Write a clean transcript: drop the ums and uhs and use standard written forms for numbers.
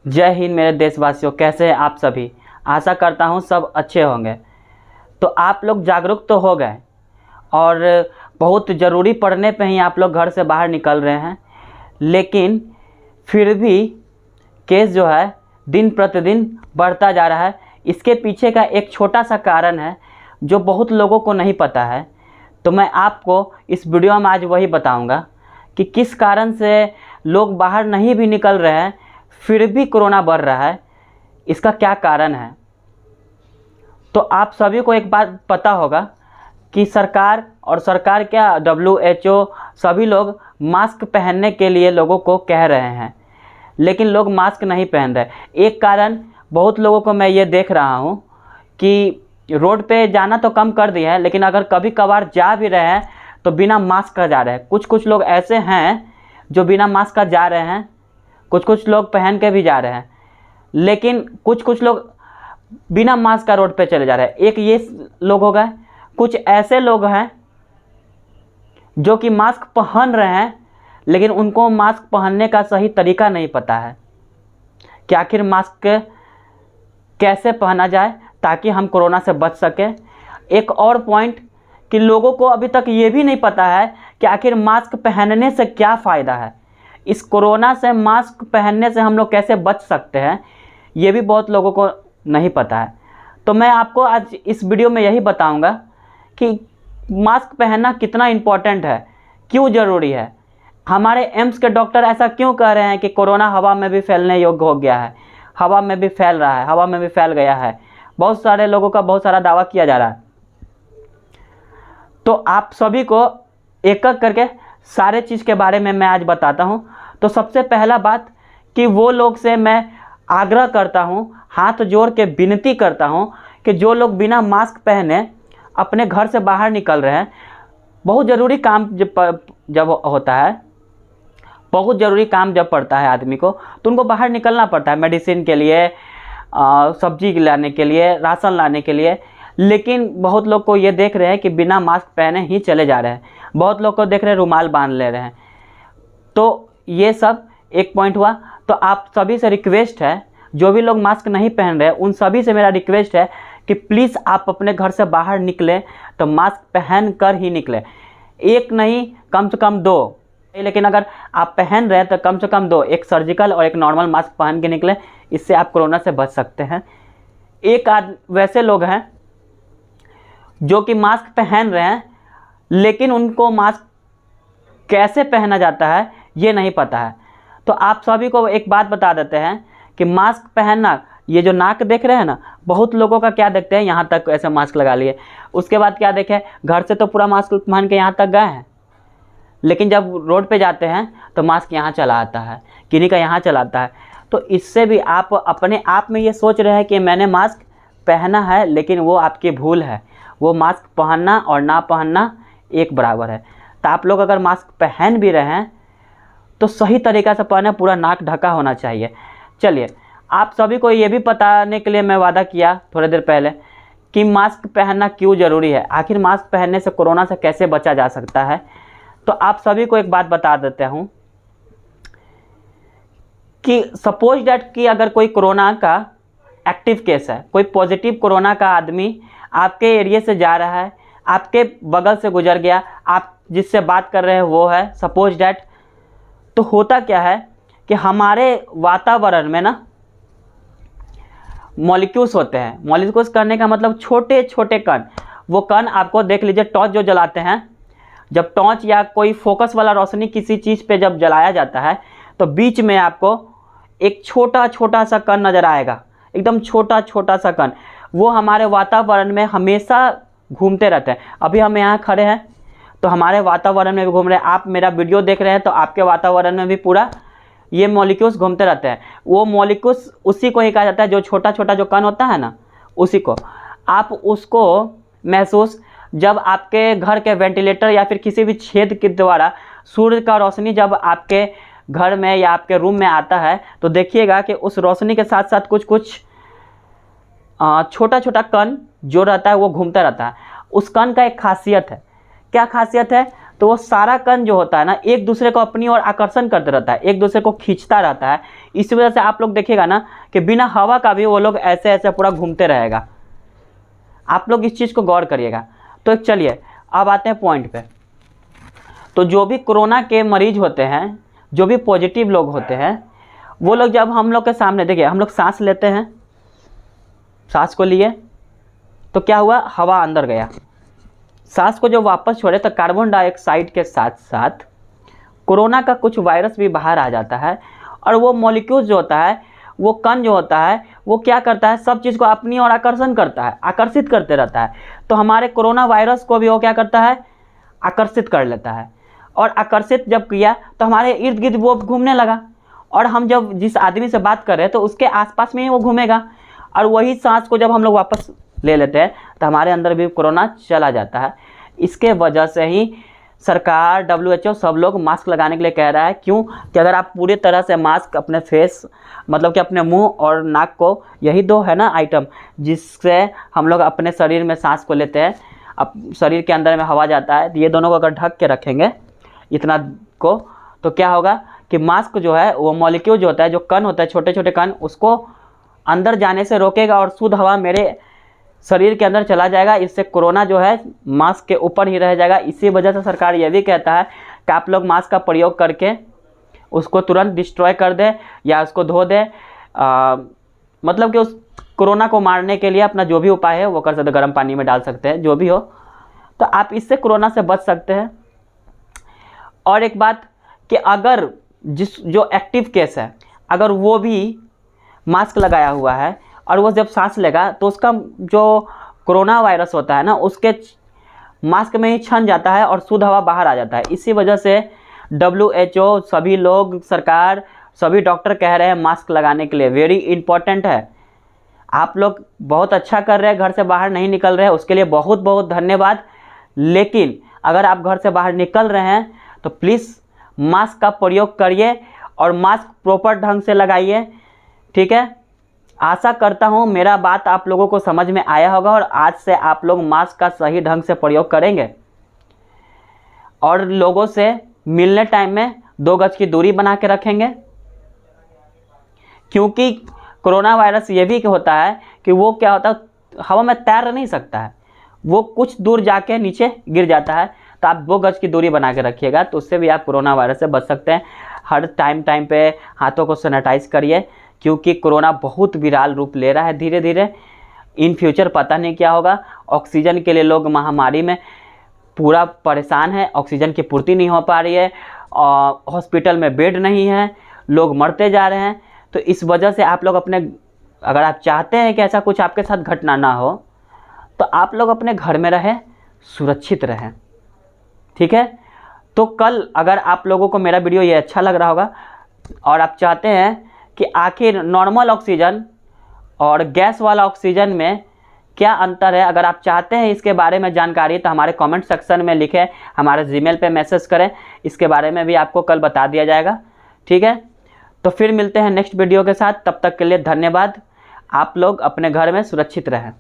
जय हिंद मेरे देशवासियों, कैसे हैं आप सभी। आशा करता हूं सब अच्छे होंगे। तो आप लोग जागरूक तो हो गए और बहुत ज़रूरी पड़ने पे ही आप लोग घर से बाहर निकल रहे हैं, लेकिन फिर भी केस जो है दिन प्रतिदिन बढ़ता जा रहा है। इसके पीछे का एक छोटा सा कारण है जो बहुत लोगों को नहीं पता है। तो मैं आपको इस वीडियो में आज वही बताऊंगा कि किस कारण से लोग बाहर नहीं भी निकल रहे हैं फिर भी कोरोना बढ़ रहा है, इसका क्या कारण है। तो आप सभी को एक बात पता होगा कि सरकार क्या WHO सभी लोग मास्क पहनने के लिए लोगों को कह रहे हैं, लेकिन लोग मास्क नहीं पहन रहे। एक कारण बहुत लोगों को मैं ये देख रहा हूँ कि रोड पे जाना तो कम कर दिया है, लेकिन अगर कभी कभार जा भी रहे हैं तो बिना मास्क का जा रहे हैं। कुछ लोग ऐसे हैं जो बिना मास्क का जा रहे हैं, कुछ लोग पहन के भी जा रहे हैं, लेकिन कुछ लोग बिना मास्क का रोड पे चले जा रहे हैं। एक ये लोग हो गए। कुछ ऐसे लोग हैं जो कि मास्क पहन रहे हैं, लेकिन उनको मास्क पहनने का सही तरीका नहीं पता है कि आखिर मास्क कैसे पहना जाए ताकि हम कोरोना से बच सकें। एक और पॉइंट कि लोगों को अभी तक ये भी नहीं पता है कि आखिर मास्क पहनने से क्या फ़ायदा है। इस कोरोना से मास्क पहनने से हम लोग कैसे बच सकते हैं, ये भी बहुत लोगों को नहीं पता है। तो मैं आपको आज इस वीडियो में यही बताऊंगा कि मास्क पहनना कितना इम्पोर्टेंट है, क्यों ज़रूरी है। हमारे एम्स के डॉक्टर ऐसा क्यों कह रहे हैं कि कोरोना हवा में भी फैलने योग्य हो गया है, हवा में भी फैल रहा है, हवा में भी फैल गया है। बहुत सारे लोगों का बहुत सारा दावा किया जा रहा है। तो आप सभी को एक एक करके सारे चीज़ के बारे में मैं आज बताता हूं। तो सबसे पहला बात कि वो लोग से मैं आग्रह करता हूं, हाथ जोड़ के विनती करता हूं कि जो लोग बिना मास्क पहने अपने घर से बाहर निकल रहे हैं, बहुत ज़रूरी काम जब होता है, बहुत ज़रूरी काम जब पड़ता है आदमी को, तो उनको बाहर निकलना पड़ता है मेडिसिन के लिए, सब्जी लाने के लिए, राशन लाने के लिए। लेकिन बहुत लोग को ये देख रहे हैं कि बिना मास्क पहने ही चले जा रहे हैं। बहुत लोग को देख रहे हैं रुमाल बांध ले रहे हैं। तो ये सब एक पॉइंट हुआ। तो आप सभी से रिक्वेस्ट है, जो भी लोग मास्क नहीं पहन रहे हैं उन सभी से मेरा रिक्वेस्ट है कि प्लीज़ आप अपने घर से बाहर निकलें तो मास्क पहन कर ही निकलें। एक नहीं, कम से कम 2, लेकिन अगर आप पहन रहे हैं तो कम से कम 2, एक सर्जिकल और एक नॉर्मल मास्क पहन के निकलें। इससे आप कोरोना से बच सकते हैं। एक वैसे लोग हैं जो कि मास्क पहन रहे हैं, लेकिन उनको मास्क कैसे पहना जाता है ये नहीं पता है। तो आप सभी को एक बात बता देते हैं कि मास्क पहनना, ये जो नाक देख रहे हैं ना, बहुत लोगों का क्या देखते हैं, यहाँ तक ऐसे मास्क लगा लिए, उसके बाद क्या देखें, घर से तो पूरा मास्क पहन के यहाँ तक गए हैं, लेकिन जब रोड पे जाते हैं तो मास्क यहाँ चला आता है, किन्हीं का यहाँ चला आता है। तो इससे भी आप अपने आप में ये सोच रहे हैं कि मैंने मास्क पहना है, लेकिन वो आपकी भूल है। वो मास्क पहनना और ना पहनना एक बराबर है। तो आप लोग अगर मास्क पहन भी रहे हैं तो सही तरीक़ा से पहने, पूरा नाक ढका होना चाहिए। चलिए, आप सभी को ये भी बताने के लिए मैं वादा किया थोड़ी देर पहले कि मास्क पहनना क्यों ज़रूरी है, आखिर मास्क पहनने से कोरोना से कैसे बचा जा सकता है। तो आप सभी को एक बात बता देते हूँ कि सपोज डैट कि अगर कोई कोरोना का एक्टिव केस है, कोई पॉजिटिव कोरोना का आदमी आपके एरिया से जा रहा है, आपके बगल से गुजर गया, आप जिससे बात कर रहे हैं वो है सपोज डैट, तो होता क्या है कि हमारे वातावरण में ना मॉलिक्यूल्स होते हैं। मॉलिक्यूल्स करने का मतलब छोटे छोटे कण। वो कण आपको देख लीजिए, टॉर्च जो जलाते हैं, जब टॉर्च या कोई फोकस वाला रोशनी किसी चीज़ पे जब जलाया जाता है तो बीच में आपको एक छोटा छोटा सा कण नज़र आएगा, एकदम छोटा छोटा सा कण। वो हमारे वातावरण में हमेशा घूमते रहते हैं। अभी हम यहाँ खड़े हैं तो हमारे वातावरण में भी घूम रहे हैं। आप मेरा वीडियो देख रहे हैं तो आपके वातावरण में भी पूरा ये मॉलिक्यूल्स घूमते रहते हैं। वो मॉलिक्यूल्स उसी को ही कहा जाता है, जो छोटा छोटा जो कण होता है ना, उसी को। आप उसको महसूस, जब आपके घर के वेंटिलेटर या फिर किसी भी छेद के द्वारा सूर्य का रोशनी जब आपके घर में या आपके रूम में आता है तो देखिएगा कि उस रोशनी के साथ साथ कुछ छोटा छोटा कण जो रहता है वो घूमता रहता है। उस कण का एक खासियत है। क्या खासियत है? तो वो सारा कण जो होता है ना एक दूसरे को अपनी ओर आकर्षण करते रहता है, एक दूसरे को खींचता रहता है। इसी वजह से आप लोग देखिएगा ना कि बिना हवा का भी वो लोग ऐसे ऐसे पूरा घूमते रहेगा। आप लोग इस चीज़ को गौर करिएगा। तो चलिए अब आते हैं पॉइंट पे। तो जो भी कोरोना के मरीज होते हैं, जो भी पॉजिटिव लोग होते हैं, वो लोग जब हम लोग के सामने, देखिए हम लोग सांस लेते हैं, सांस को लिए तो क्या हुआ, हवा अंदर गया, सांस को जो वापस छोड़े तो कार्बन डाइऑक्साइड के साथ साथ कोरोना का कुछ वायरस भी बाहर आ जाता है। और वो मॉलिक्यूल जो होता है, वो कण जो होता है, वो क्या करता है, सब चीज़ को अपनी ओर आकर्षण करता है, आकर्षित करते रहता है। तो हमारे कोरोना वायरस को भी वो क्या करता है, आकर्षित कर लेता है। और आकर्षित जब किया तो हमारे इर्द गिर्द वो घूमने लगा, और हम जब जिस आदमी से बात कर रहे हैं तो उसके आसपास में ही वो घूमेगा, और वही सांस को जब हम लोग वापस ले लेते हैं तो हमारे अंदर भी कोरोना चला जाता है। इसके वजह से ही सरकार, WHO, सब लोग मास्क लगाने के लिए कह रहा है। क्यों कि अगर आप पूरी तरह से मास्क अपने फेस, मतलब कि अपने मुंह और नाक को, यही दो है ना आइटम जिससे हम लोग अपने शरीर में सांस को लेते हैं, अब शरीर के अंदर में हवा जाता है, ये दोनों को अगर ढक के रखेंगे इतना को, तो क्या होगा कि मास्क जो है वो मॉलिक्यूल जो होता है, जो कण होता है, छोटे छोटे कण, उसको अंदर जाने से रोकेगा और शुद्ध हवा मेरे शरीर के अंदर चला जाएगा। इससे कोरोना जो है मास्क के ऊपर ही रह जाएगा। इसी वजह से सरकार ये भी कहता है कि आप लोग मास्क का प्रयोग करके उसको तुरंत डिस्ट्रॉय कर दें या उसको धो दें, मतलब कि उस कोरोना को मारने के लिए अपना जो भी उपाय है वो कर सकते हैं, गर्म पानी में डाल सकते हैं, जो भी हो, तो आप इससे कोरोना से बच सकते हैं। और एक बात कि अगर जो एक्टिव केस है, अगर वो भी मास्क लगाया हुआ है और वो जब सांस लेगा तो उसका जो कोरोना वायरस होता है ना, उसके मास्क में ही छन जाता है और शुद्ध हवा बाहर आ जाता है। इसी वजह से WHO, सभी लोग, सरकार, सभी डॉक्टर कह रहे हैं मास्क लगाने के लिए। वेरी इंपॉर्टेंट है। आप लोग बहुत अच्छा कर रहे हैं, घर से बाहर नहीं निकल रहे हैं, उसके लिए बहुत बहुत धन्यवाद। लेकिन अगर आप घर से बाहर निकल रहे हैं तो प्लीज़ मास्क का प्रयोग करिए और मास्क प्रॉपर ढंग से लगाइए, ठीक है। आशा करता हूँ मेरा बात आप लोगों को समझ में आया होगा और आज से आप लोग मास्क का सही ढंग से प्रयोग करेंगे और लोगों से मिलने टाइम में 2 गज की दूरी बना के रखेंगे। क्योंकि कोरोना वायरस ये भी होता है कि वो क्या होता है, हवा में तैर नहीं सकता है, वो कुछ दूर जाके नीचे गिर जाता है। तो आप 2 गज की दूरी बना के रखिएगा, तो उससे भी आप कोरोना वायरस से बच सकते हैं। हर टाइम पे हाथों को सैनिटाइज करिए, क्योंकि कोरोना बहुत विराल रूप ले रहा है धीरे धीरे। इन फ्यूचर पता नहीं क्या होगा। ऑक्सीजन के लिए लोग महामारी में पूरा परेशान है, ऑक्सीजन की पूर्ति नहीं हो पा रही है, हॉस्पिटल में बेड नहीं है, लोग मरते जा रहे हैं। तो इस वजह से आप लोग अपने, अगर आप चाहते हैं कि ऐसा कुछ आपके साथ घटना ना हो, तो आप लोग अपने घर में रहें, सुरक्षित रहें, ठीक है। तो कल अगर आप लोगों को मेरा वीडियो ये अच्छा लग रहा होगा और आप चाहते हैं कि आखिर नॉर्मल ऑक्सीजन और गैस वाला ऑक्सीजन में क्या अंतर है, अगर आप चाहते हैं इसके बारे में जानकारी, तो हमारे कमेंट सेक्शन में लिखें, हमारे जीमेल पे मैसेज करें, इसके बारे में भी आपको कल बता दिया जाएगा, ठीक है। तो फिर मिलते हैं नेक्स्ट वीडियो के साथ, तब तक के लिए धन्यवाद। आप लोग अपने घर में सुरक्षित रहें।